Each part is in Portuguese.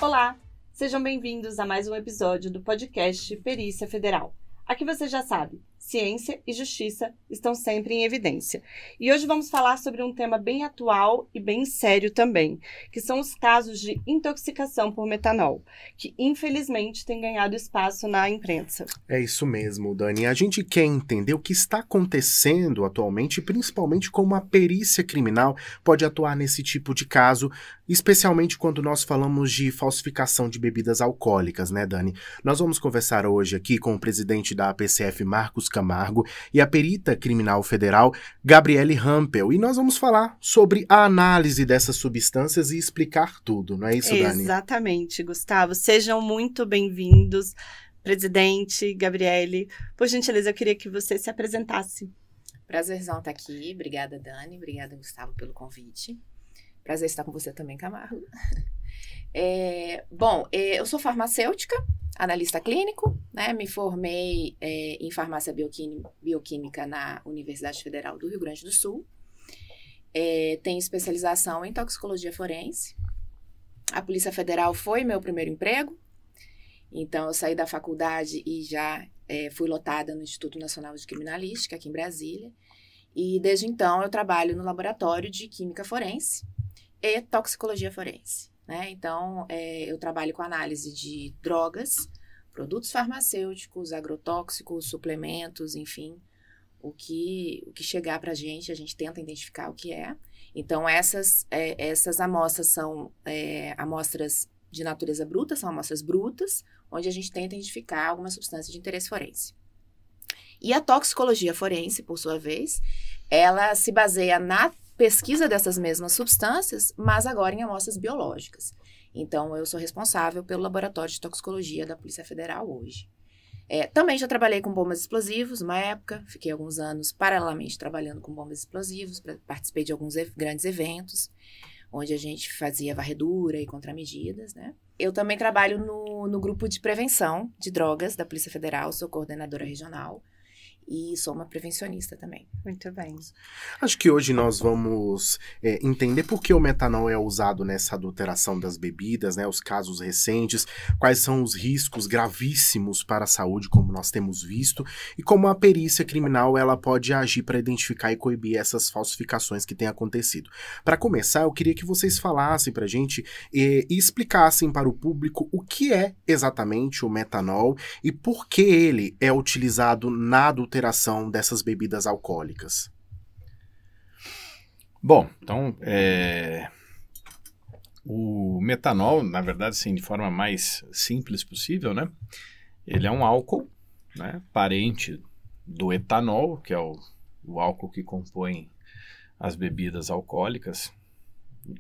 Olá, sejam bem-vindos a mais um episódio do podcast Perícia Federal. Aqui você já sabe, ciência e justiça estão sempre em evidência. E hoje vamos falar sobre um tema bem atual e bem sério também, que são os casos de intoxicação por metanol, que infelizmente tem ganhado espaço na imprensa. É isso mesmo, Dani. A gente quer entender o que está acontecendo atualmente, principalmente como a perícia criminal pode atuar nesse tipo de caso, especialmente quando nós falamos de falsificação de bebidas alcoólicas, né, Dani? Nós vamos conversar hoje aqui com o presidente da APCF, Marcos Camargo, e a perita criminal federal, Gabriele Rampel. E nós vamos falar sobre a análise dessas substâncias e explicar tudo, não é isso, Dani? Exatamente, Gustavo. Sejam muito bem-vindos, presidente, Gabriele. Por gentileza, eu queria que você se apresentasse. Prazerzão estar aqui. Obrigada, Dani. Obrigada, Gustavo, pelo convite. Prazer estar com você também, Camargo. Eu sou farmacêutica, analista clínico, né? Me formei em farmácia bioquímica na Universidade Federal do Rio Grande do Sul. Tenho especialização em toxicologia forense. A Polícia Federal foi meu primeiro emprego. Então, eu saí da faculdade e já fui lotada no Instituto Nacional de Criminalística, aqui em Brasília. E, desde então, eu trabalho no laboratório de química forense e toxicologia forense, né? Então, eu trabalho com análise de drogas, produtos farmacêuticos, agrotóxicos, suplementos, enfim, o que chegar para a gente tenta identificar o que é. Então, essas amostras são amostras de natureza bruta, são amostras brutas, onde a gente tenta identificar alguma substância de interesse forense. E a toxicologia forense, por sua vez, ela se baseia na pesquisa dessas mesmas substâncias, mas agora em amostras biológicas. Então, eu sou responsável pelo laboratório de toxicologia da Polícia Federal hoje. Também já trabalhei com bombas explosivos, uma época, fiquei alguns anos paralelamente trabalhando com bombas explosivos, participei de alguns grandes eventos, onde a gente fazia varredura e contramedidas, né? Eu também trabalho no grupo de prevenção de drogas da Polícia Federal, sou coordenadora regional e sou uma prevencionista também. Muito bem. Acho que hoje nós vamos entender por que o metanol é usado nessa adulteração das bebidas, né? Os casos recentes, quais são os riscos gravíssimos para a saúde, como nós temos visto, e como a perícia criminal ela pode agir para identificar e coibir essas falsificações que têm acontecido. Para começar, eu queria que vocês falassem para a gente e explicassem para o público o que é exatamente o metanol e por que ele é utilizado na adulteração dessas bebidas alcoólicas. Bom, então, o metanol, na verdade, assim, de forma mais simples possível, né? Ele é um álcool, né, parente do etanol, que é o álcool que compõe as bebidas alcoólicas,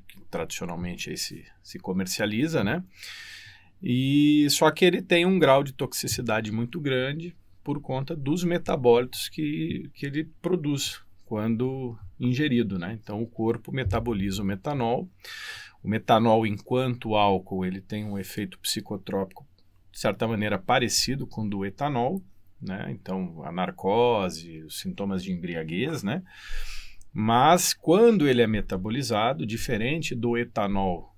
que tradicionalmente aí se comercializa, né? E só que ele tem um grau de toxicidade muito grande por conta dos metabólitos que ele produz quando ingerido, né? Então, o corpo metaboliza o metanol. O metanol, enquanto álcool, ele tem um efeito psicotrópico, de certa maneira, parecido com o do etanol, né? Então, a narcose, os sintomas de embriaguez, né? Mas, quando ele é metabolizado, diferente do etanol,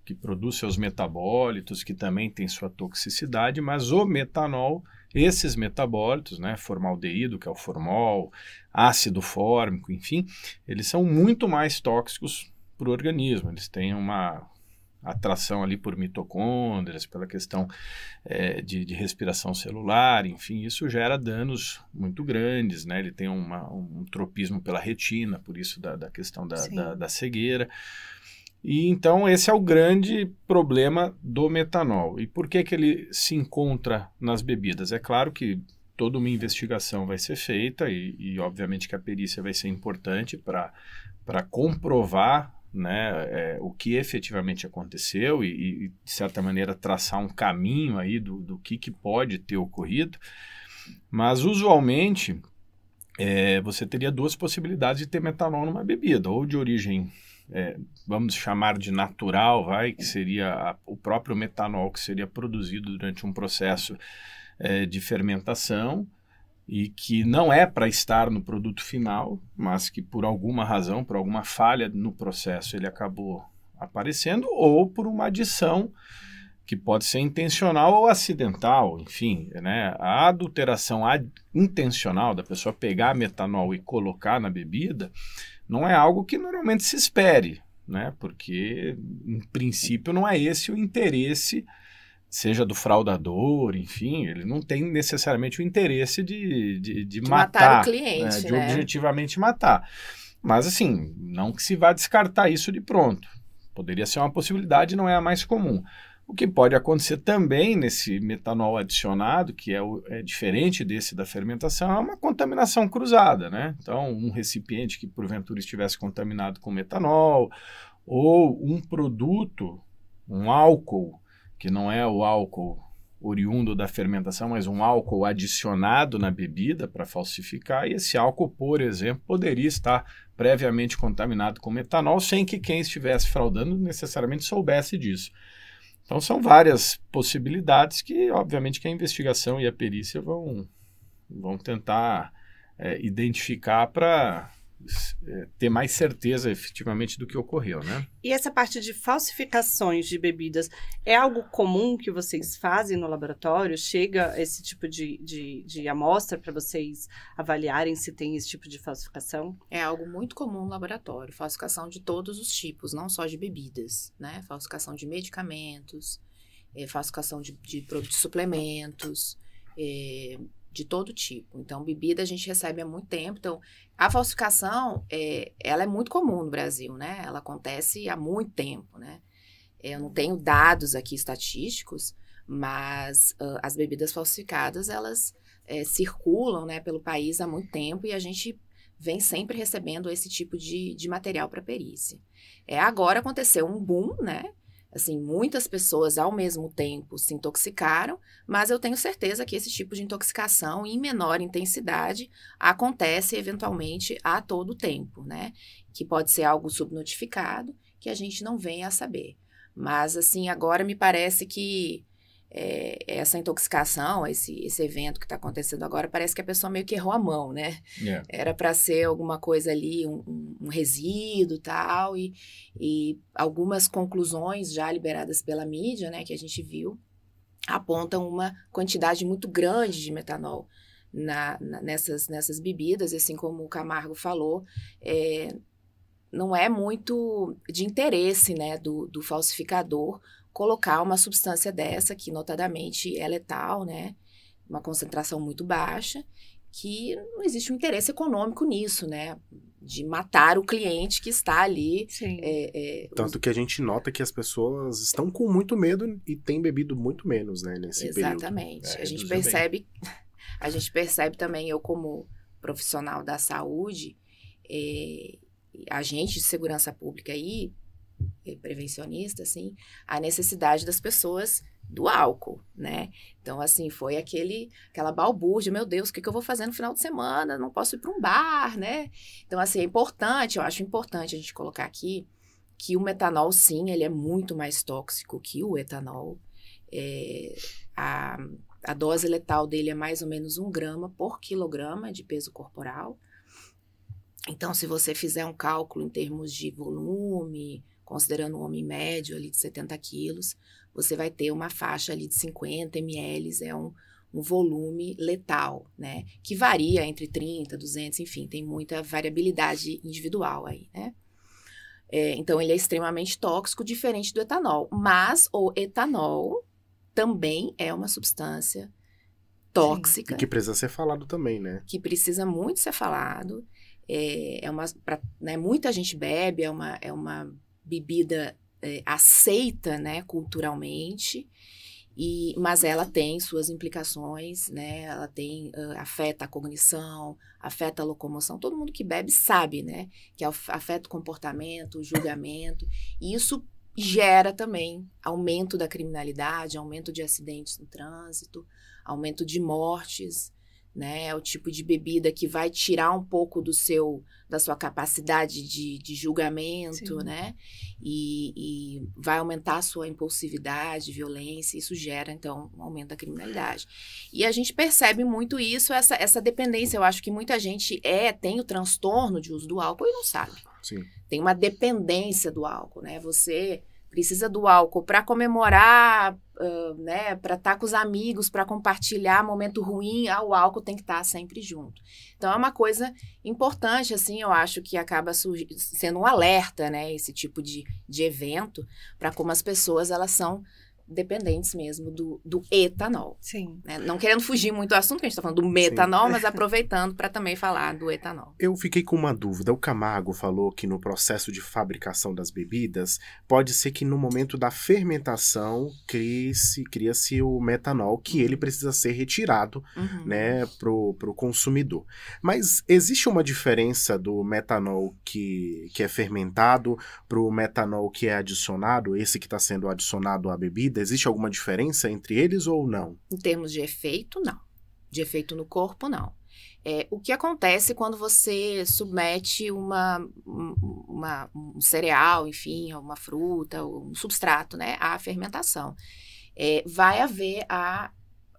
que produz seus metabólitos, que também tem sua toxicidade, mas o metanol, esses metabólitos, né, formaldeído, que é o formol, ácido fórmico, enfim, eles são muito mais tóxicos para o organismo. Eles têm uma atração ali por mitocôndrias, pela questão de respiração celular, enfim, isso gera danos muito grandes, né? Ele tem um tropismo pela retina, por isso da questão da cegueira. E então esse é o grande problema do metanol. E por que ele se encontra nas bebidas? É claro que toda uma investigação vai ser feita e obviamente que a perícia vai ser importante para comprovar, né, o que efetivamente aconteceu e, de certa maneira, traçar um caminho aí do que pode ter ocorrido. Mas, usualmente, você teria duas possibilidades de ter metanol numa bebida, ou de origem vamos chamar de natural, que seria o próprio metanol que seria produzido durante um processo de fermentação e que não é para estar no produto final, mas que por alguma razão, por alguma falha no processo, ele acabou aparecendo, ou por uma adição que pode ser intencional ou acidental, enfim, né? A adulteração intencional da pessoa pegar metanol e colocar na bebida não é algo que normalmente se espere, né? Porque, em princípio, não é esse o interesse, seja do fraudador, enfim, ele não tem necessariamente o interesse de matar o cliente, de né? objetivamente matar. Mas, assim, não que se vá descartar isso de pronto. Poderia ser uma possibilidade, não é a mais comum. O que pode acontecer também nesse metanol adicionado, que é diferente desse da fermentação, é uma contaminação cruzada, né? Então, um recipiente que porventura estivesse contaminado com metanol, ou um produto, um álcool, que não é o álcool oriundo da fermentação, mas um álcool adicionado na bebida para falsificar, e esse álcool, por exemplo, poderia estar previamente contaminado com metanol, sem que quem estivesse fraudando necessariamente soubesse disso. Então, são várias possibilidades que, obviamente, que a investigação e a perícia vão tentar identificar para ter mais certeza, efetivamente, do que ocorreu, né? E essa parte de falsificações de bebidas é algo comum que vocês fazem no laboratório? Chega esse tipo de amostra para vocês avaliarem se tem esse tipo de falsificação? É algo muito comum no laboratório, falsificação de todos os tipos, não só de bebidas, né? Falsificação de medicamentos, falsificação de produtos, suplementos, de todo tipo. Então, bebida a gente recebe há muito tempo. Então, a falsificação, ela é muito comum no Brasil, né? Ela acontece há muito tempo, né? Eu não tenho dados aqui estatísticos, mas as bebidas falsificadas, elas circulam, né, pelo país há muito tempo e a gente vem sempre recebendo esse tipo de material para perícia. Agora aconteceu um boom, né? Assim, muitas pessoas ao mesmo tempo se intoxicaram, mas eu tenho certeza que esse tipo de intoxicação em menor intensidade acontece eventualmente a todo tempo, né? Que pode ser algo subnotificado que a gente não vem a saber. Mas, assim, agora me parece que essa intoxicação, esse evento que está acontecendo agora, parece que a pessoa meio que errou a mão, né? Yeah. Era para ser alguma coisa ali, um resíduo tal, e algumas conclusões já liberadas pela mídia, né, que a gente viu, apontam uma quantidade muito grande de metanol nessas bebidas, assim como o Camargo falou, não é muito de interesse, né, do falsificador colocar uma substância dessa, que notadamente é letal, né? Uma concentração muito baixa, que não existe um interesse econômico nisso, né? De matar o cliente que está ali. Sim. Tanto que a gente nota que as pessoas estão com muito medo e têm bebido muito menos, né? Nesse Exatamente. período. A gente percebe também, eu como profissional da saúde, agente de segurança pública aí, prevencionista, assim, a necessidade das pessoas do álcool, né? Então, assim, foi aquela balbúrdia, meu Deus, o que eu vou fazer no final de semana? Não posso ir para um bar, né? Então, assim, eu acho importante a gente colocar aqui que o metanol, sim, ele é muito mais tóxico que o etanol. A dose letal dele é mais ou menos 1 grama por quilograma de peso corporal. Então, se você fizer um cálculo em termos de volume, considerando um homem médio ali de 70 quilos, você vai ter uma faixa ali de 50 ml, um volume letal, né? Que varia entre 30, 200, enfim, tem muita variabilidade individual aí, né? Então, ele é extremamente tóxico, diferente do etanol. Mas o etanol também é uma substância tóxica. E que precisa ser falado também, né? Que precisa muito ser falado. Muita gente bebe, é uma bebida aceita, né, culturalmente, mas ela tem suas implicações, né, ela afeta a cognição, afeta a locomoção, todo mundo que bebe sabe, né, que afeta o comportamento, o julgamento, e isso gera também aumento da criminalidade, aumento de acidentes no trânsito, aumento de mortes, né, é o tipo de bebida que vai tirar um pouco da sua capacidade de julgamento, Sim. né, e vai aumentar a sua impulsividade, violência, isso gera, então, um aumento da criminalidade. E a gente percebe muito isso, essa dependência, eu acho que muita gente tem o transtorno de uso do álcool e não sabe. Sim. Tem uma dependência do álcool, né, você precisa do álcool para comemorar, né, para estar com os amigos, para compartilhar momento ruim, o álcool tem que estar sempre junto. Então, é uma coisa importante, assim, eu acho que acaba sendo um alerta, né, esse tipo de evento, para como as pessoas, elas são dependentes mesmo do etanol. Sim. Né? Não querendo fugir muito do assunto, que a gente está falando do metanol, mas aproveitando para também falar do etanol. Eu fiquei com uma dúvida. O Camargo falou que no processo de fabricação das bebidas, pode ser que no momento da fermentação cria-se o metanol, que ele precisa ser retirado, né, pro consumidor. Mas existe uma diferença do metanol que é fermentado pro metanol que é adicionado, esse que está sendo adicionado à bebida? Existe alguma diferença entre eles ou não? Em termos de efeito, não. De efeito no corpo, não. O que acontece quando você submete um cereal, enfim, uma fruta, um substrato, né, à fermentação? Vai haver a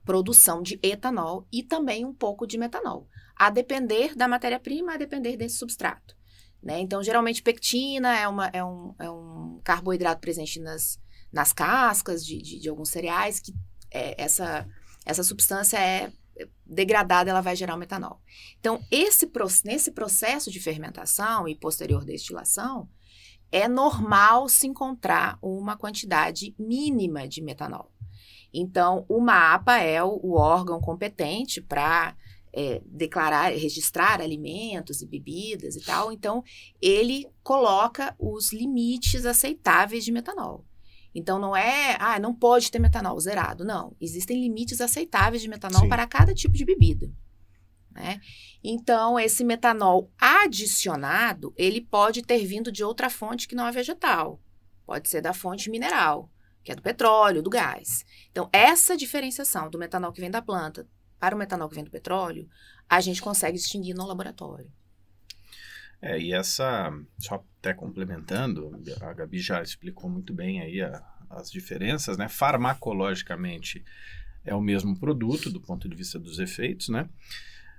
produção de etanol e também um pouco de metanol, a depender da matéria-prima, a depender desse substrato. Né? Então, geralmente, pectina é um carboidrato presente nas cascas de alguns cereais, que essa substância é degradada, ela vai gerar o metanol. Então, nesse processo de fermentação e posterior destilação, é normal se encontrar uma quantidade mínima de metanol. Então, o MAPA é o órgão competente para declarar, registrar alimentos e bebidas e tal. Então, ele coloca os limites aceitáveis de metanol. Então, não não pode ter metanol zerado. Não, existem limites aceitáveis de metanol Sim. para cada tipo de bebida. Né? Então, esse metanol adicionado, ele pode ter vindo de outra fonte que não é vegetal. Pode ser da fonte mineral, que é do petróleo, do gás. Então, essa diferenciação do metanol que vem da planta para o metanol que vem do petróleo, a gente consegue distinguir no laboratório. E só até complementando, a Gabi já explicou muito bem aí as diferenças, né? Farmacologicamente é o mesmo produto do ponto de vista dos efeitos, né?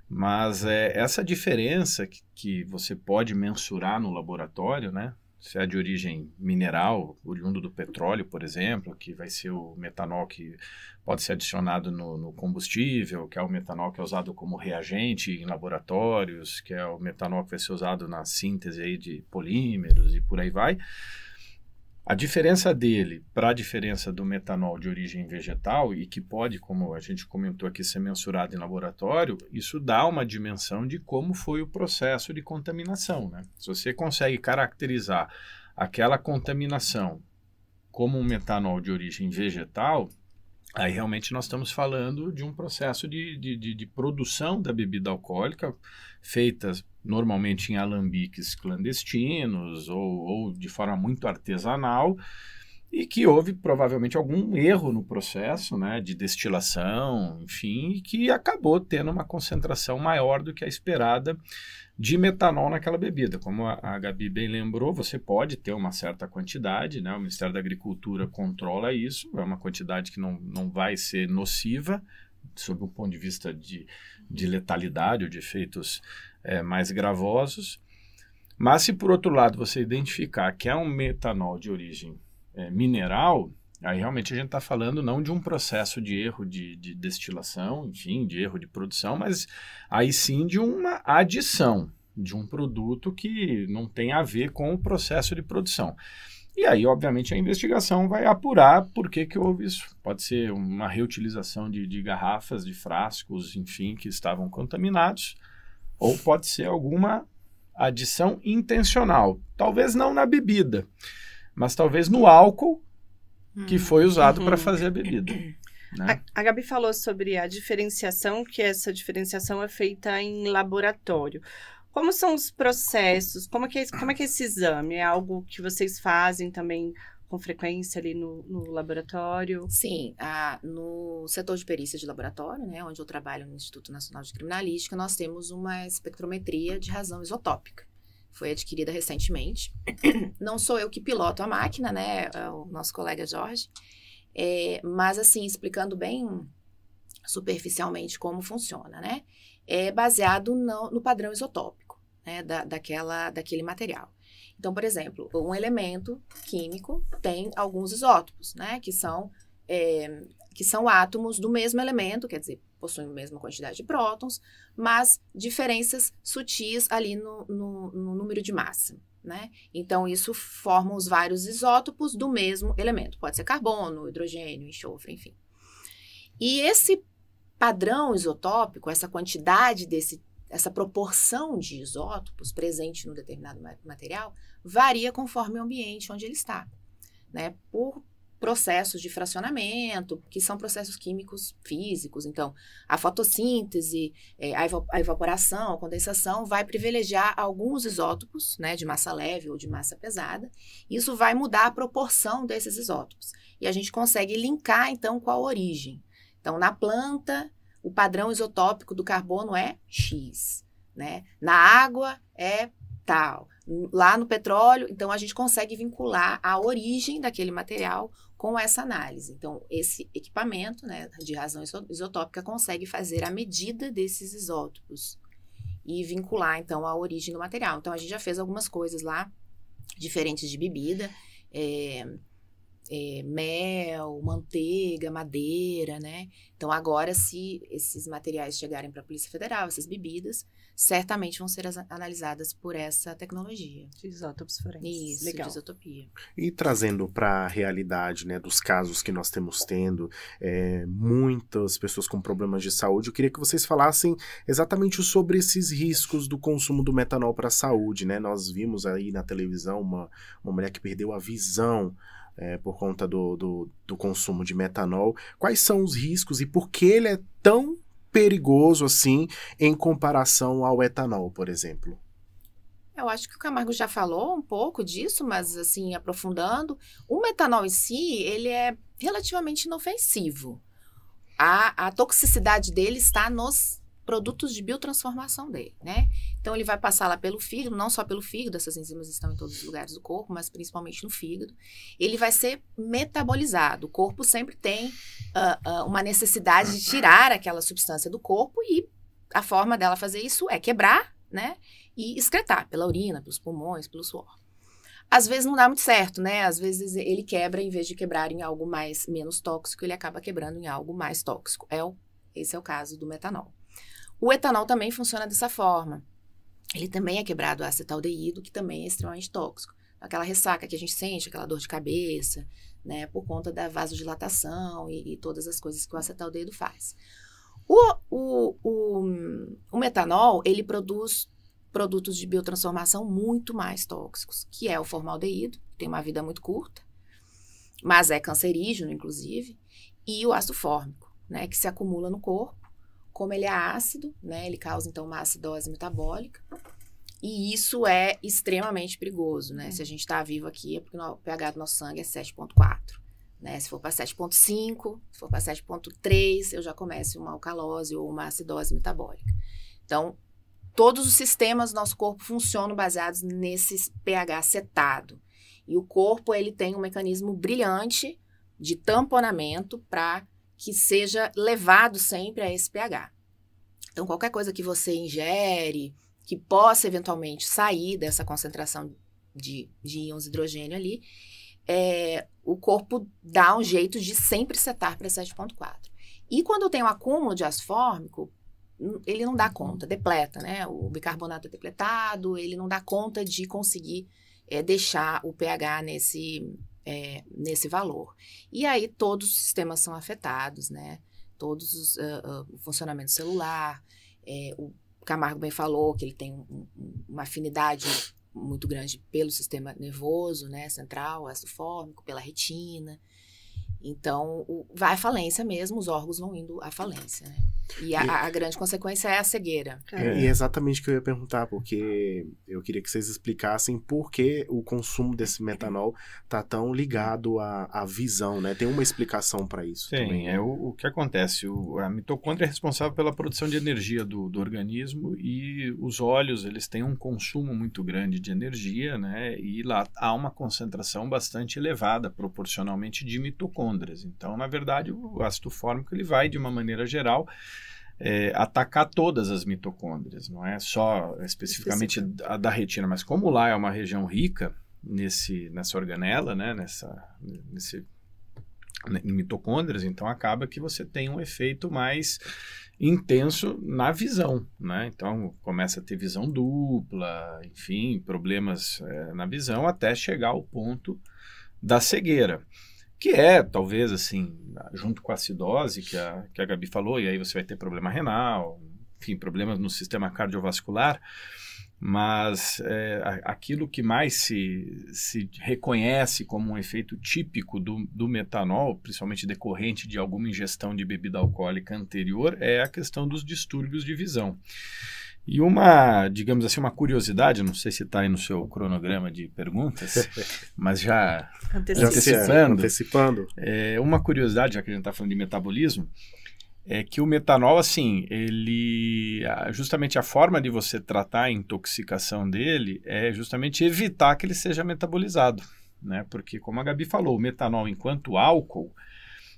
Mas essa diferença que você pode mensurar no laboratório, né? Se é de origem mineral, oriundo do petróleo, por exemplo, que vai ser o metanol que pode ser adicionado no combustível, que é o metanol que é usado como reagente em laboratórios, que é o metanol que vai ser usado na síntese aí de polímeros e por aí vai. A diferença dele para a diferença do metanol de origem vegetal, e que pode, como a gente comentou aqui, ser mensurado em laboratório, isso dá uma dimensão de como foi o processo de contaminação. Né? Se você consegue caracterizar aquela contaminação como um metanol de origem vegetal, aí realmente nós estamos falando de um processo de produção da bebida alcoólica feitas normalmente em alambiques clandestinos ou de forma muito artesanal, e que houve provavelmente algum erro no processo, né, de destilação, enfim, e que acabou tendo uma concentração maior do que a esperada de metanol naquela bebida. Como a Gabi bem lembrou, você pode ter uma certa quantidade, né, o Ministério da Agricultura controla isso, é uma quantidade que não vai ser nociva, sob o ponto de vista de letalidade ou de efeitos mais gravosos. Mas se por outro lado você identificar que é um metanol de origem mineral, aí realmente a gente está falando não de um processo de erro de destilação, enfim, de erro de produção, mas aí sim de uma adição de um produto que não tem a ver com o processo de produção. E aí, obviamente, a investigação vai apurar por que houve isso. Pode ser uma reutilização de garrafas, de frascos, enfim, que estavam contaminados, ou pode ser alguma adição intencional. Talvez não na bebida, mas talvez no álcool que foi usado para fazer a bebida. Né? A Gabi falou sobre a diferenciação, que essa diferenciação é feita em laboratório. Como são os processos? Como é que é esse exame? É algo que vocês fazem também com frequência ali no laboratório? Sim, no setor de perícia de laboratório, né, onde eu trabalho no Instituto Nacional de Criminalística, nós temos uma espectrometria de razão isotópica. Foi adquirida recentemente. Não sou eu que piloto a máquina, né, é o nosso colega Jorge, mas assim, explicando bem superficialmente como funciona, né? É baseado no padrão isotópico, né, daquele material. Então, por exemplo, um elemento químico tem alguns isótopos, né? Que são átomos do mesmo elemento, quer dizer, possuem a mesma quantidade de prótons, mas diferenças sutis ali no número de massa, né? Então, isso forma os vários isótopos do mesmo elemento. Pode ser carbono, hidrogênio, enxofre, enfim. E esse padrão isotópico, essa quantidade essa proporção de isótopos presente no determinado material, varia conforme o ambiente onde ele está, né? Por processos de fracionamento, que são processos químicos físicos. Então, a fotossíntese, a evaporação, a condensação vai privilegiar alguns isótopos, né, de massa leve ou de massa pesada. Isso vai mudar a proporção desses isótopos. E a gente consegue linkar, então, com a origem. Então, na planta, o padrão isotópico do carbono é X, né? Na água é tal. Lá no petróleo, então, a gente consegue vincular a origem daquele material com essa análise. Então, esse equipamento, né, de razão isotópica consegue fazer a medida desses isótopos e vincular, então, a origem do material. Então, a gente já fez algumas coisas lá, diferentes de bebida, mel, manteiga, madeira, né? Então, agora, se esses materiais chegarem para a Polícia Federal, essas bebidas, certamente vão ser analisadas por essa tecnologia. De isótopos forenses. Isso, legal. de isotopia. E trazendo para a realidade, né, dos casos que nós temos tendo, muitas pessoas com problemas de saúde, eu queria que vocês falassem exatamente sobre esses riscos do consumo do metanol para a saúde, né? Nós vimos aí na televisão uma mulher que perdeu a visão por conta do consumo de metanol. Quais são os riscos e por que ele é tão perigoso assim em comparação ao etanol, por exemplo? Eu acho que o Camargo já falou um pouco disso, mas assim, aprofundando, o metanol em si, ele é relativamente inofensivo. A toxicidade dele está nos produtos de biotransformação dele, né? Então, ele vai passar lá pelo fígado, não só pelo fígado, essas enzimas estão em todos os lugares do corpo, mas principalmente no fígado. Ele vai ser metabolizado. O corpo sempre tem uma necessidade de tirar aquela substância do corpo e a forma dela fazer isso é quebrar, né? E excretar pela urina, pelos pulmões, pelo suor. Às vezes não dá muito certo, né? Às vezes ele quebra, em vez de quebrar em algo menos tóxico, ele acaba quebrando em algo mais tóxico. Esse é o caso do metanol. O etanol também funciona dessa forma. Ele também é quebrado a acetaldeído, que também é extremamente tóxico. Aquela ressaca que a gente sente, aquela dor de cabeça, né, por conta da vasodilatação e todas as coisas que o acetaldeído faz. O metanol, ele produz produtos de biotransformação muito mais tóxicos, que é o formaldeído, que tem uma vida muito curta, mas é cancerígeno, inclusive, e o ácido fórmico, né, que se acumula no corpo. Como ele é ácido, né, ele causa, então, uma acidose metabólica. E isso é extremamente perigoso, né? Se a gente está vivo aqui, é porque o pH do nosso sangue é 7,4. Né? Se for para 7,5, se for para 7,3, eu já começo uma alcalose ou uma acidose metabólica. Então, todos os sistemas do nosso corpo funcionam baseados nesse pH setado. E o corpo, ele tem um mecanismo brilhante de tamponamento para que seja levado sempre a esse pH. Então, qualquer coisa que você ingere, que possa eventualmente sair dessa concentração de íons de hidrogênio ali, o corpo dá um jeito de sempre setar para 7,4. E quando tem um acúmulo de ácido fórmico, ele não dá conta, depleta, né? O bicarbonato é depletado, ele não dá conta de conseguir deixar o pH nesse valor. E aí todos os sistemas são afetados, né? Todos o funcionamento celular. O Camargo bem falou que ele tem uma afinidade muito grande pelo sistema nervoso, né? Central, ácido fórmico, pela retina. Então, vai à falência mesmo, os órgãos vão indo à falência, né? E a grande consequência é a cegueira. E exatamente o que eu ia perguntar, porque eu queria que vocês explicassem por que o consumo desse metanol está tão ligado à visão, né? Tem uma explicação para isso também. Sim, o que acontece, a mitocôndria é responsável pela produção de energia do organismo e os olhos, eles têm um consumo muito grande de energia, né? E lá há uma concentração bastante elevada, proporcionalmente, de mitocôndrias. Então, na verdade, o ácido fórmico, ele vai, de uma maneira geral, atacar todas as mitocôndrias, não é só especificamente a da retina, mas como lá é uma região rica nessa organela, né, em mitocôndrias, então acaba que você tem um efeito mais intenso na visão, né? Então começa a ter visão dupla, enfim, problemas na visão até chegar ao ponto da cegueira, que é talvez assim, junto com a acidose que a Gabi falou, e aí você vai ter problema renal, enfim, problemas no sistema cardiovascular. Mas aquilo que mais se reconhece como um efeito típico do metanol, principalmente decorrente de alguma ingestão de bebida alcoólica anterior, é a questão dos distúrbios de visão. E digamos assim, uma curiosidade, não sei se está aí no seu cronograma de perguntas, mas já antecipando, uma curiosidade, já que a gente está falando de metabolismo, é que o metanol, assim, justamente a forma de você tratar a intoxicação dele é justamente evitar que ele seja metabolizado, né? Porque, como a Gabi falou, o metanol, enquanto álcool,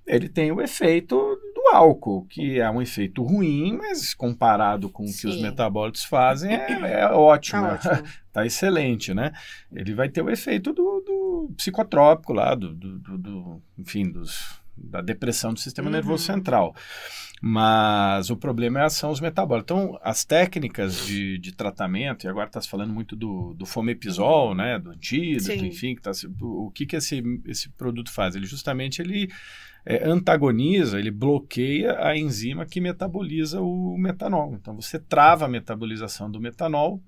ele tem o efeito do álcool, que é um efeito ruim, mas comparado com o que os metabólitos fazem, é ótimo, tá excelente, né? Ele vai ter o efeito do psicotrópico lá, enfim, da depressão do sistema nervoso central. Mas o problema são os metabólitos. Então, as técnicas de tratamento, e agora está se falando muito do Fomepizol, né, do antídoto, enfim, o que esse produto faz? Ele justamente antagoniza, ele bloqueia a enzima que metaboliza o metanol. Então, você trava a metabolização do metanol.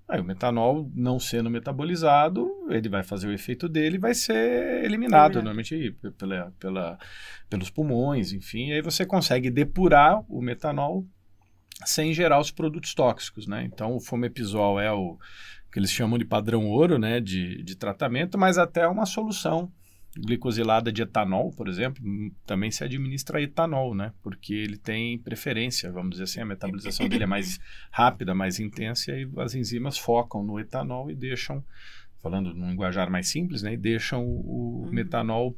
Aí o metanol, não sendo metabolizado, ele vai fazer o efeito dele e vai ser eliminado, normalmente pelos pulmões, enfim. E aí você consegue depurar o metanol sem gerar os produtos tóxicos, né? Então, o Fomepizol é o que eles chamam de padrão ouro, né, de tratamento, mas até uma solução. Glicosilada de etanol, por exemplo, também se administra etanol, né? Porque ele tem preferência, vamos dizer assim, a metabolização dele é mais rápida, mais intensa, e as enzimas focam no etanol e deixam, falando num linguajar mais simples, né? E deixam o metanol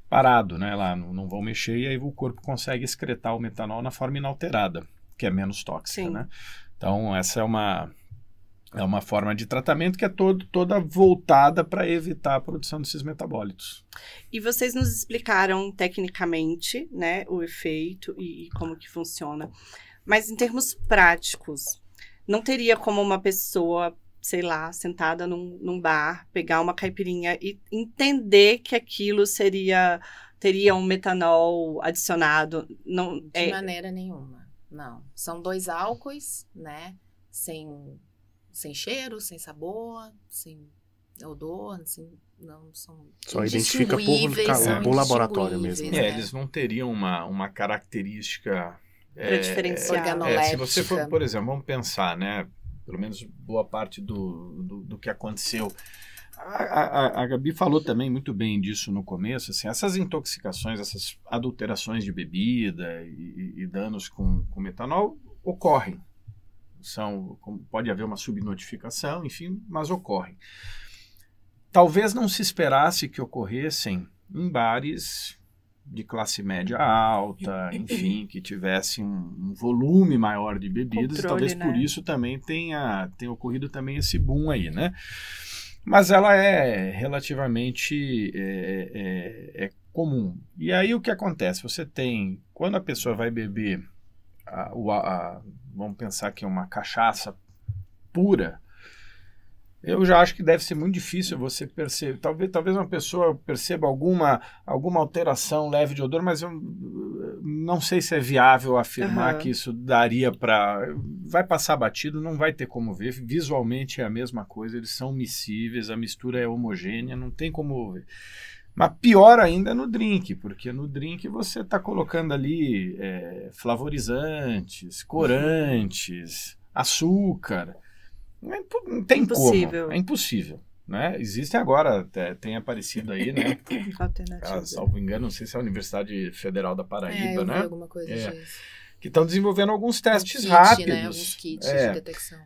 parado, né? Lá não vão mexer, e aí o corpo consegue excretar o metanol na forma inalterada, que é menos tóxica, né? Então, essa é uma forma de tratamento que é toda voltada para evitar a produção desses metabólitos. E vocês nos explicaram tecnicamente, né, o efeito e como que funciona. Mas em termos práticos, não teria como uma pessoa, sei lá, sentada num bar, pegar uma caipirinha e entender que aquilo teria um metanol adicionado? Não, de maneira nenhuma, não. São 2 álcoois, né, sem cheiro, sem sabor, sem odor, assim, não são só identifica por laboratório mesmo. Eles não teriam uma característica para diferenciar. Se você for, por exemplo, vamos pensar, né, pelo menos boa parte do que aconteceu. A Gabi falou também muito bem disso no começo, assim, essas intoxicações, essas adulterações de bebida e danos com metanol ocorrem. Pode haver uma subnotificação, enfim, mas ocorrem. Talvez não se esperasse que ocorressem em bares de classe média alta, enfim, que tivessem um volume maior de bebidas, controle, talvez por isso também tenha ocorrido também esse boom aí, né? Mas ela é relativamente comum. E aí o que acontece? Quando a pessoa vai beber vamos pensar que é uma cachaça pura, eu já acho que deve ser muito difícil você perceber. Talvez uma pessoa perceba alguma alteração leve de odor, mas eu não sei se é viável afirmar que isso daria para... Vai passar batido, não vai ter como ver. Visualmente é a mesma coisa, eles são miscíveis, a mistura é homogênea, não tem como ver. Mas pior ainda é no drink, porque no drink você está colocando ali flavorizantes, corantes, açúcar. Não tem impossível. Como. É impossível. Né? Existe agora, tem aparecido aí, né? Salvo engano, não sei se é a Universidade Federal da Paraíba, eu né? Vi alguma coisa disso. Que estão desenvolvendo alguns testes rápidos. Né? Alguns kits de detecção.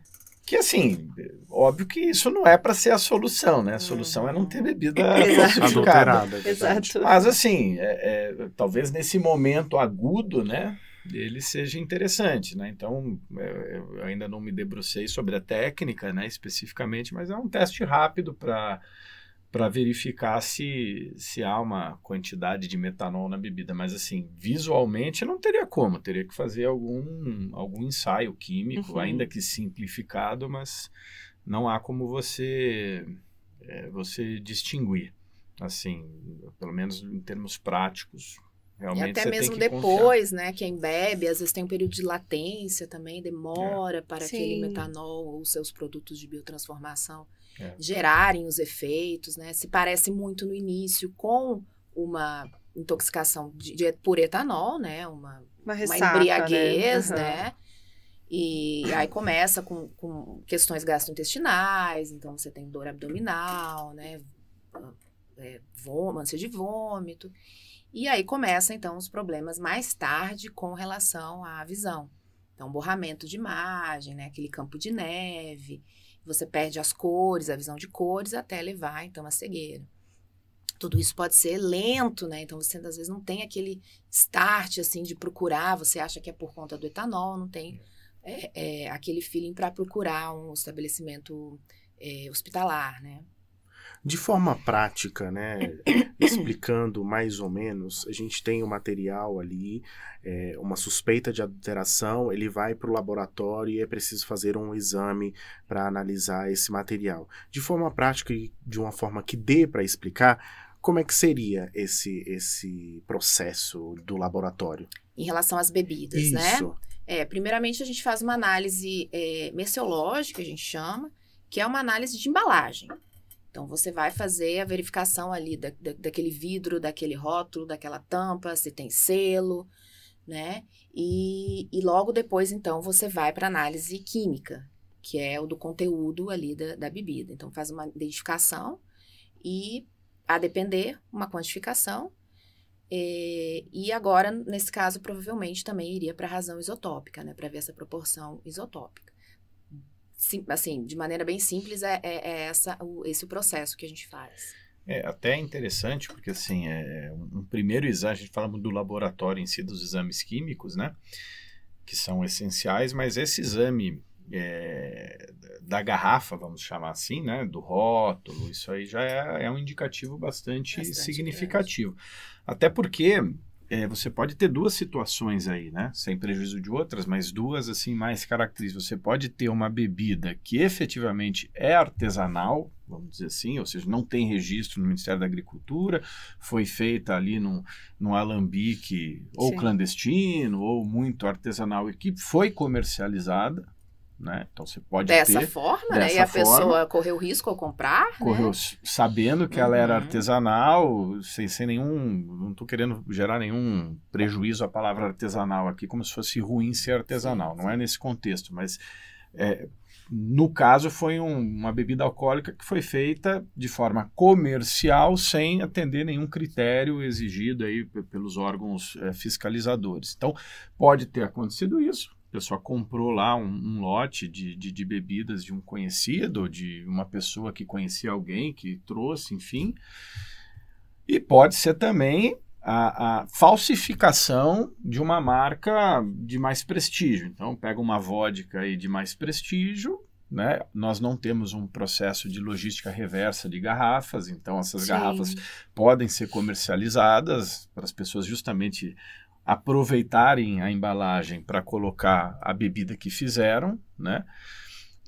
Que assim, óbvio que isso não é para ser a solução, né? A solução é não ter bebida adulterada. Exato. Mas assim, talvez nesse momento agudo, né? ele seja interessante, né? Então, eu ainda não me debrucei sobre a técnica, né, especificamente, mas é um teste rápido para verificar se há uma quantidade de metanol na bebida. Mas, assim, visualmente não teria como. Teria que fazer algum ensaio químico, ainda que simplificado, mas não há como você distinguir. Assim, pelo menos em termos práticos. Realmente e até você mesmo tem que depois, né? Quem bebe, às vezes tem um período de latência também, demora para aquele metanol ou seus produtos de biotransformação gerarem os efeitos, né? Se parece muito no início com uma intoxicação por etanol, né? Uma ressaca, embriaguez, né? né? E aí começa com questões gastrointestinais, então você tem dor abdominal, né? Ânsia de vômito. E aí começam, então, os problemas mais tarde com relação à visão. Então, borramento de imagem, né? Aquele campo de neve, você perde as cores, a visão de cores, até levar, então, à cegueira. Tudo isso pode ser lento, né? Então, você, às vezes, não tem aquele start, assim, de procurar, você acha que é por conta do etanol, não tem aquele feeling para procurar um estabelecimento hospitalar, né? De forma prática, né, explicando mais ou menos, a gente tem o material ali, uma suspeita de adulteração, ele vai para o laboratório e é preciso fazer um exame para analisar esse material. De forma prática e de uma forma que dê para explicar, como é que seria esse processo do laboratório? Em relação às bebidas, Isso. né? Primeiramente, a gente faz uma análise merceológica, a gente chama, que é uma análise de embalagem. Então, você vai fazer a verificação ali daquele vidro, daquele rótulo, daquela tampa, se tem selo, né? E logo depois, então, você vai para a análise química, que é o do conteúdo ali da bebida. Então, faz uma identificação e, a depender, uma quantificação. E agora, nesse caso, provavelmente também iria para a razão isotópica, né? Para ver essa proporção isotópica. Sim, assim, de maneira bem simples, esse o processo que a gente faz. Até interessante, porque assim, um primeiro exame, a gente fala do laboratório em si, dos exames químicos, né, que são essenciais, mas esse exame da garrafa, vamos chamar assim, né, do rótulo, isso aí já é um indicativo bastante significativo. Grande. Até porque você pode ter duas situações aí, né? Sem prejuízo de outras, mas duas assim mais características. Você pode ter uma bebida que efetivamente é artesanal, vamos dizer assim, ou seja, não tem registro no Ministério da Agricultura, foi feita ali num alambique ou clandestino ou muito artesanal e que foi comercializada. Né? Então você pode dessa forma, né? E a pessoa correu risco ao comprar, correu, né? Sabendo que ela era artesanal, sem nenhum, não estou querendo gerar nenhum prejuízo à palavra artesanal aqui, como se fosse ruim ser artesanal, não é nesse contexto, mas no caso foi uma bebida alcoólica que foi feita de forma comercial sem atender nenhum critério exigido aí pelos órgãos fiscalizadores. Então pode ter acontecido isso. A pessoa comprou lá um lote de bebidas de um conhecido, de uma pessoa que conhecia alguém, que trouxe, enfim. E pode ser também a falsificação de uma marca de mais prestígio. Então, pega uma vodka aí de mais prestígio, né? Nós não temos um processo de logística reversa de garrafas, então essas garrafas podem ser comercializadas para as pessoas justamente aproveitarem a embalagem para colocar a bebida que fizeram, né?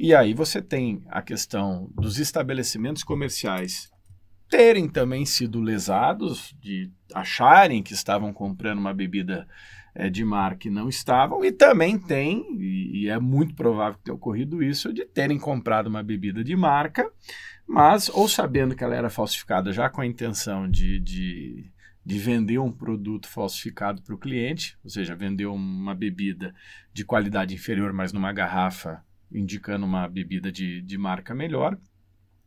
E aí você tem a questão dos estabelecimentos comerciais terem também sido lesados, de acharem que estavam comprando uma bebida de marca e não estavam, e também tem, e é muito provável que tenha ocorrido isso, de terem comprado uma bebida de marca, mas ou sabendo que ela era falsificada já com a intenção de vender um produto falsificado para o cliente, ou seja, vender uma bebida de qualidade inferior, mas numa garrafa indicando uma bebida de marca melhor,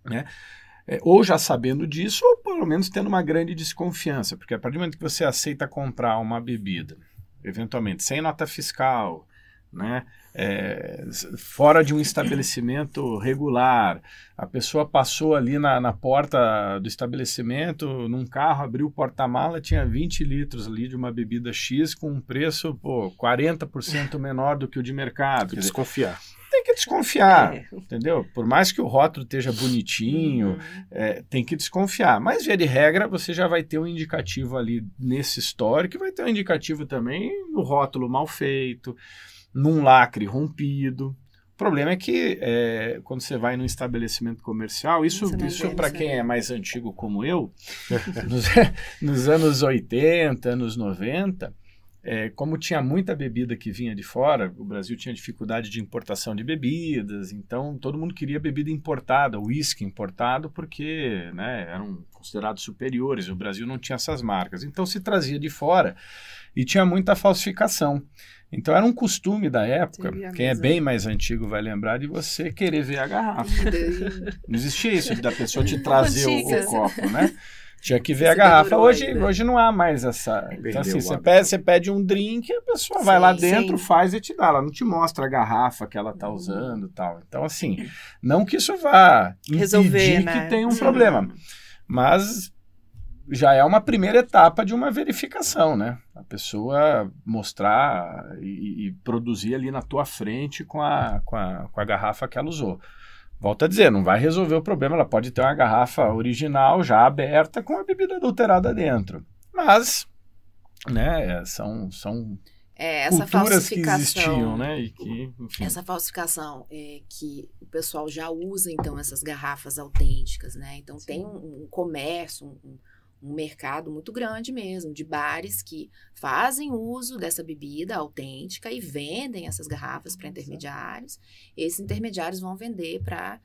né? Ou já sabendo disso, ou pelo menos tendo uma grande desconfiança, porque a partir do momento que você aceita comprar uma bebida, eventualmente sem nota fiscal, né? Fora de um estabelecimento regular, a pessoa passou ali na porta do estabelecimento, num carro, abriu o porta-mala, tinha 20 litros ali de uma bebida X com um preço 40% menor do que o de mercado. Tem que desconfiar. Tem que desconfiar, entendeu? Por mais que o rótulo esteja bonitinho, tem que desconfiar. Mas, via de regra, você já vai ter um indicativo ali nesse histórico, e vai ter um indicativo também no rótulo mal feito, num lacre rompido. O problema é que quando você vai num estabelecimento comercial, isso para quem é mais antigo como eu, nos anos 80, anos 90, como tinha muita bebida que vinha de fora, o Brasil tinha dificuldade de importação de bebidas, então todo mundo queria bebida importada, uísque importado, porque, né, eram considerados superiores, o Brasil não tinha essas marcas, então se trazia de fora e tinha muita falsificação. Então era um costume da época, quem é bem mais antigo vai lembrar de você querer ver a garrafa. Não existia isso da pessoa te trazer o copo, né? Tinha que ver a garrafa. Hoje não há mais essa... Então assim, você pede um drink, a pessoa vai lá dentro, faz e te dá. Ela não te mostra a garrafa que ela está usando e tal. Então assim, não que isso vá impedir que tenha um problema, mas já é uma primeira etapa de uma verificação, né? A pessoa mostrar e produzir ali na tua frente com a garrafa que ela usou. Volto a dizer, não vai resolver o problema, ela pode ter uma garrafa original já aberta com a bebida adulterada dentro. Mas, né, são essa culturas que existiam, né? E que, enfim. Essa falsificação que o pessoal já usa, então, essas garrafas autênticas, né? Então, tem um comércio, um mercado muito grande mesmo, de bares que fazem uso dessa bebida autêntica e vendem essas garrafas para intermediários. Esses intermediários vão vender para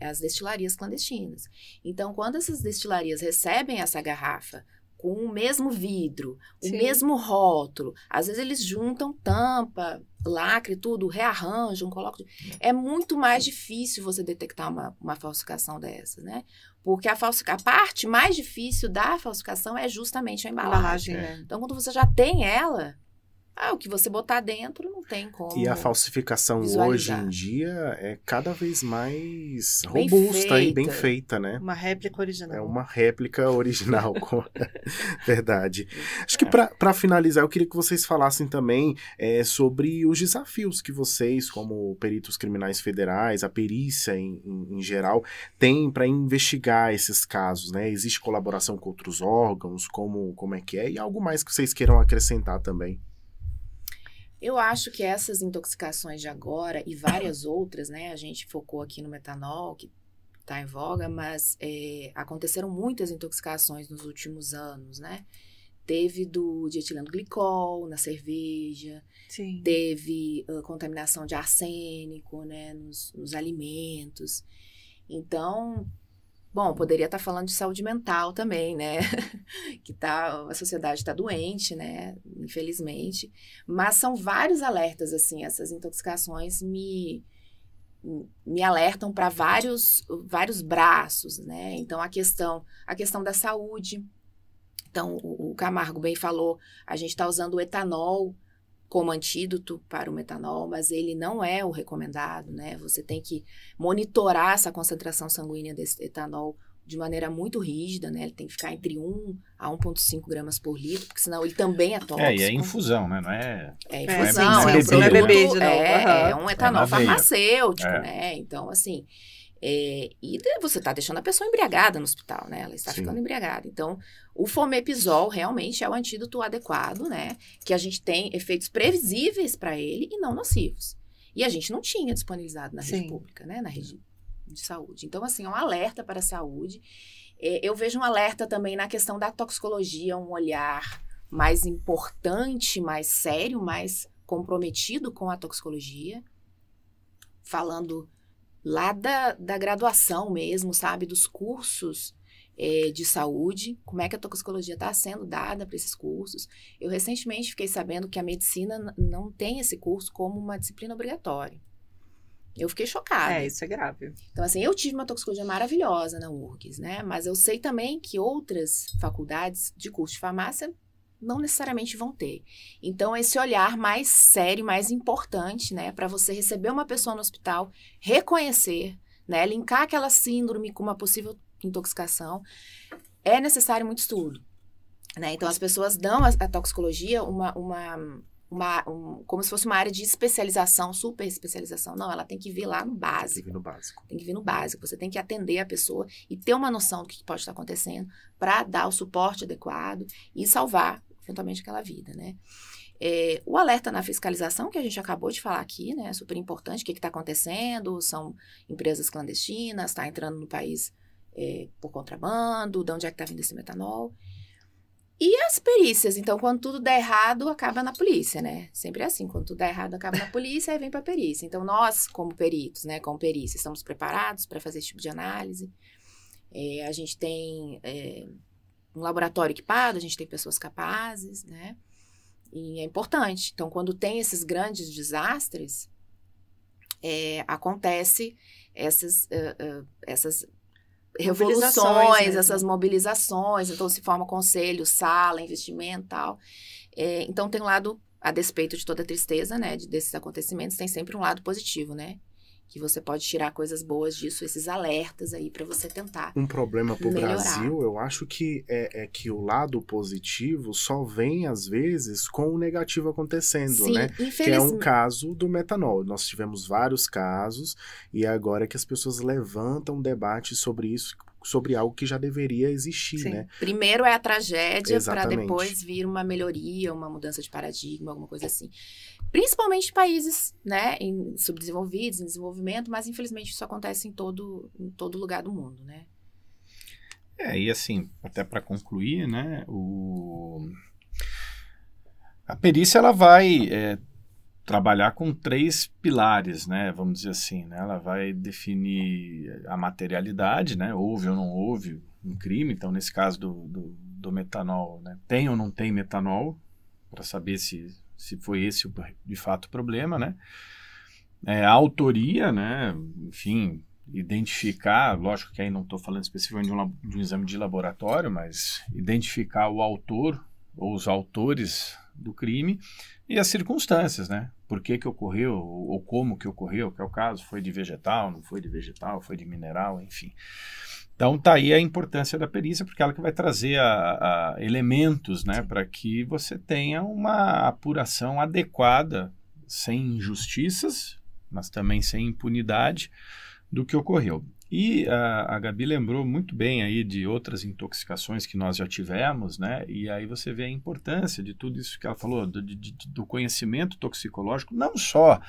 as destilarias clandestinas. Então, quando essas destilarias recebem essa garrafa com o mesmo vidro, o mesmo rótulo, às vezes eles juntam tampa, lacre, tudo, rearranjam, colocam... É muito mais difícil você detectar uma falsificação dessa, né? Porque a parte mais difícil da falsificação é justamente a embalagem. Então, quando você já tem ela, o que você botar dentro não tem como. E a falsificação hoje em dia é cada vez mais robusta e bem feita, né? Uma réplica original. É uma réplica original, verdade. Acho que para finalizar, eu queria que vocês falassem também sobre os desafios que vocês, como peritos criminais federais, a perícia em geral, têm para investigar esses casos, né? Existe colaboração com outros órgãos, como é que é? E algo mais que vocês queiram acrescentar também. Eu acho que essas intoxicações de agora e várias outras, né? A gente focou aqui no metanol, que está em voga, mas aconteceram muitas intoxicações nos últimos anos, né? Teve do dietileno glicol na cerveja, teve contaminação de arsênico, né? Nos alimentos. Então, bom, poderia estar falando de saúde mental também, né? A sociedade está doente, né? Infelizmente. Mas são vários alertas, assim, essas intoxicações me alertam para vários braços, né? Então, a questão da saúde. Então, o Camargo bem falou, a gente está usando o etanol como antídoto para o metanol, mas ele não é o recomendado, né? Você tem que monitorar essa concentração sanguínea desse etanol de maneira muito rígida, né? Ele tem que ficar entre 1 a 1,5 gramas por litro, porque senão ele também é tóxico. E é infusão, né? Não é... infusão, não é bebê de novo. É um etanol farmacêutico, né? Então, assim... e você está deixando a pessoa embriagada no hospital, né? Ela está ficando embriagada. Então, o fomepizol realmente é o antídoto adequado, né? Que a gente tem efeitos previsíveis para ele e não nocivos. E a gente não tinha disponibilizado na rede pública, né? Na rede de saúde. Então, assim, é um alerta para a saúde. Eu vejo um alerta também na questão da toxicologia, um olhar mais importante, mais sério, mais comprometido com a toxicologia. Falando lá da graduação mesmo, sabe? Dos cursos de saúde, como é que a toxicologia está sendo dada para esses cursos. Eu recentemente fiquei sabendo que a medicina não tem esse curso como uma disciplina obrigatória. Eu fiquei chocada. Isso é grave. Então, assim, eu tive uma toxicologia maravilhosa na URGS, né? Mas eu sei também que outras faculdades de curso de farmácia não necessariamente vão ter. Então, esse olhar mais sério, mais importante, né, para você receber uma pessoa no hospital, reconhecer, né, linkar aquela síndrome com uma possível intoxicação, é necessário muito estudo, né? Então, as pessoas dão a toxicologia como se fosse uma área de especialização, super especialização. Não, ela tem que vir lá no básico. Tem que vir no básico. Tem que vir no básico. Você tem que atender a pessoa e ter uma noção do que pode estar acontecendo para dar o suporte adequado e salvar, eventualmente, aquela vida, né? O alerta na fiscalização, que a gente acabou de falar aqui, né? Super importante. O que está acontecendo? São empresas clandestinas, está entrando no país por contrabando, de onde é que está vindo esse metanol. E as perícias, então, quando tudo der errado, acaba na polícia, né? Sempre é assim, quando tudo der errado, acaba na polícia, aí vem pra perícia. Então, nós, como peritos, né, como perícia, estamos preparados para fazer esse tipo de análise. A gente tem um laboratório equipado, a gente tem pessoas capazes, né? E é importante. Então, quando tem esses grandes desastres, acontece essas revoluções, essas mobilizações, então se forma conselho, sala, investimento e tal. Então tem um lado, a despeito de toda a tristeza, né, desses acontecimentos, tem sempre um lado positivo, né? Que você pode tirar coisas boas disso, esses alertas aí para você tentar Um problema pro melhorar. Brasil, eu acho que é que o lado positivo só vem, às vezes, com o negativo acontecendo, Sim, né? Que é um caso do metanol. Nós tivemos vários casos e agora é que as pessoas levantam um debate sobre isso, sobre algo que já deveria existir, Sim. né? Primeiro é a tragédia para Exatamente. depois vir uma melhoria, uma mudança de paradigma, alguma coisa assim. Principalmente em países, né, subdesenvolvidos, em desenvolvimento, mas infelizmente isso acontece em todo lugar do mundo, né? E assim, até para concluir, né, a perícia ela vai trabalhar com 3 pilares, né, vamos dizer assim, né, ela vai definir a materialidade, né, houve ou não houve um crime, então nesse caso do metanol, né, tem ou não tem metanol, para saber se foi esse de fato o problema, né, a autoria, né, enfim, identificar, lógico que aí não estou falando especificamente de um exame de laboratório, mas identificar o autor ou os autores do crime e as circunstâncias, né? Por que ocorreu ou como que ocorreu, que é o caso, foi de vegetal, não foi de vegetal, foi de mineral, enfim. Então tá aí a importância da perícia, porque ela que vai trazer elementos, né, para que você tenha uma apuração adequada, sem injustiças, mas também sem impunidade, do que ocorreu. E a Gabi lembrou muito bem aí de outras intoxicações que nós já tivemos, né? E aí você vê a importância de tudo isso que ela falou, do conhecimento toxicológico, não só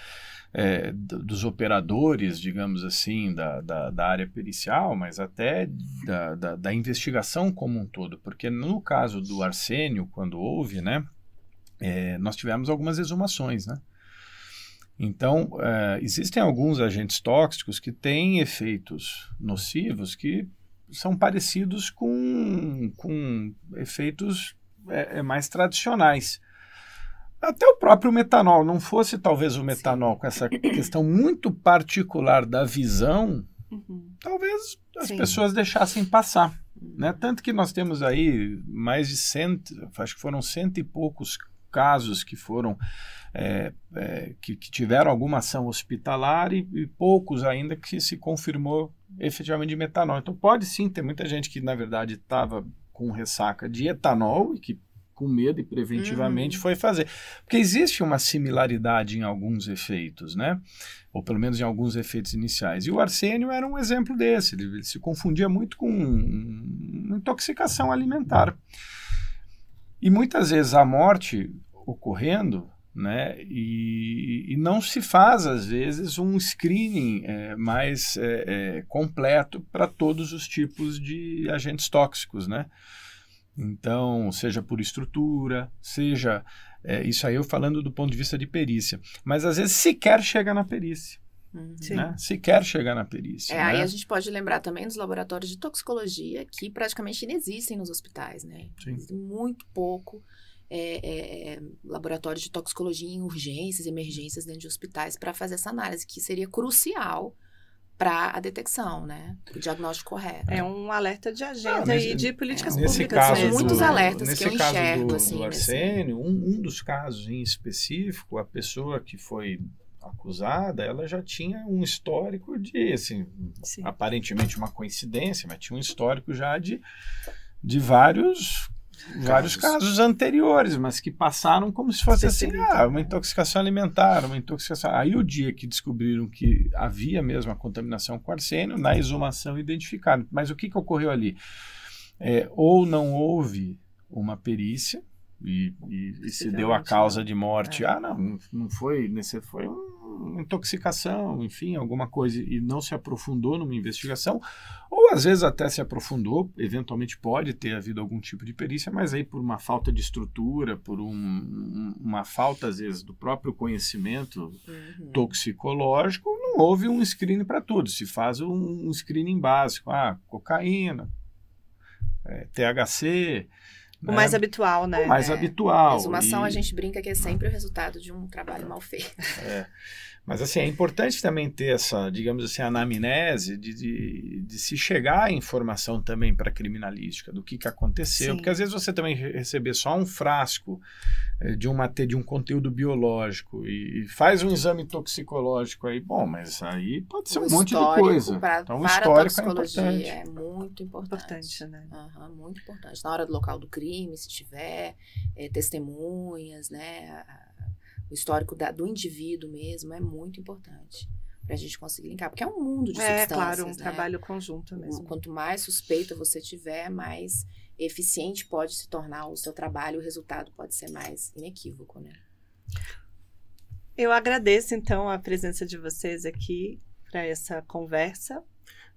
dos operadores, digamos assim, da área pericial, mas até da investigação como um todo. Porque no caso do arsênio, quando houve, né? Nós tivemos algumas exumações, né? Então, existem alguns agentes tóxicos que têm efeitos nocivos que são parecidos com efeitos mais tradicionais. Até o próprio metanol, não fosse talvez o metanol com essa questão muito particular da visão, talvez as pessoas deixassem passar, né? Tanto que nós temos aí mais de 100, acho que foram 100 e poucos casos que foram que tiveram alguma ação hospitalar e poucos ainda que se confirmou efetivamente de metanol. Então pode sim ter muita gente que na verdade estava com ressaca de etanol e que com medo e preventivamente foi fazer. Porque existe uma similaridade em alguns efeitos, né? Ou pelo menos em alguns efeitos iniciais. E o arsênio era um exemplo desse. Ele se confundia muito com intoxicação alimentar. E muitas vezes a morte ocorrendo, né, e não se faz, às vezes, um screening mais completo para todos os tipos de agentes tóxicos, né? Então, seja por estrutura, seja... isso aí eu falando do ponto de vista de perícia. Mas, às vezes, sequer chega na perícia. Né? Sequer chegar na perícia. Né? Aí a gente pode lembrar também dos laboratórios de toxicologia que praticamente inexistem nos hospitais, né? Existem muito pouco laboratórios de toxicologia em urgências, emergências dentro de hospitais para fazer essa análise, que seria crucial para a detecção, né? O diagnóstico correto. É um alerta de agenda e de políticas nesse públicas. caso Mesmo. Muitos alertas nesse que eu caso enxergo, do assim, arsênio, um dos casos em específico, a pessoa que foi acusada, ela já tinha um histórico de, assim, Sim. aparentemente uma coincidência, mas tinha um histórico já de vários casos anteriores, mas que passaram como se fosse assim, uma intoxicação alimentar, uma intoxicação. Aí o dia que descobriram que havia mesmo a contaminação com arsênio, na exumação identificaram. Mas o que ocorreu ali? Ou não houve uma perícia e se deu a causa de morte. Não foi, foi uma intoxicação, enfim, alguma coisa, e não se aprofundou numa investigação, ou às vezes até se aprofundou, eventualmente pode ter havido algum tipo de perícia, mas aí por uma falta de estrutura, por uma falta, às vezes, do próprio conhecimento toxicológico, não houve um screening para tudo, se faz um screening básico, cocaína, THC... O mais habitual, né? O mais habitual. A exumação, a gente brinca que é sempre o resultado de um trabalho mal feito. Mas, assim, é importante também ter essa, digamos assim, anamnese de se chegar à informação também para a criminalística, do que aconteceu. Sim. Porque, às vezes, você também receber só um frasco de um conteúdo biológico e faz um exame toxicológico aí, bom, mas aí pode ser um monte de coisa. Então, o histórico é importante. É muito importante. Né? Muito importante. Na hora do local do crime, se tiver testemunhas, né? O histórico do indivíduo mesmo é muito importante para a gente conseguir linkar, porque é um mundo de substâncias. É, claro, um trabalho conjunto mesmo. Quanto mais suspeita você tiver, mais eficiente pode se tornar o seu trabalho, o resultado pode ser mais inequívoco, né? Eu agradeço, então, a presença de vocês aqui para essa conversa.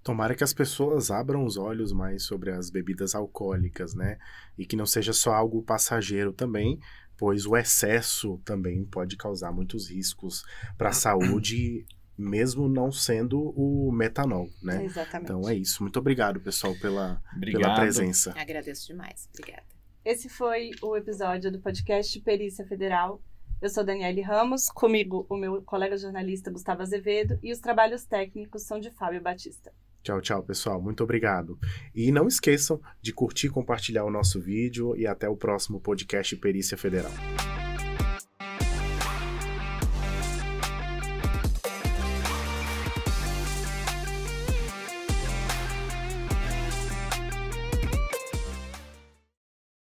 Tomara que as pessoas abram os olhos mais sobre as bebidas alcoólicas, né? E que não seja só algo passageiro também, pois o excesso também pode causar muitos riscos para a saúde, mesmo não sendo o metanol, né? Exatamente. Então é isso. Muito obrigado, pessoal, pela presença. Agradeço demais. Obrigada. Esse foi o episódio do podcast Perícia Federal. Eu sou Daniele Ramos, comigo o meu colega jornalista Gustavo Azevedo e os trabalhos técnicos são de Fábio Batista. Tchau, tchau, pessoal. Muito obrigado. E não esqueçam de curtir e compartilhar o nosso vídeo e até o próximo podcast Perícia Federal.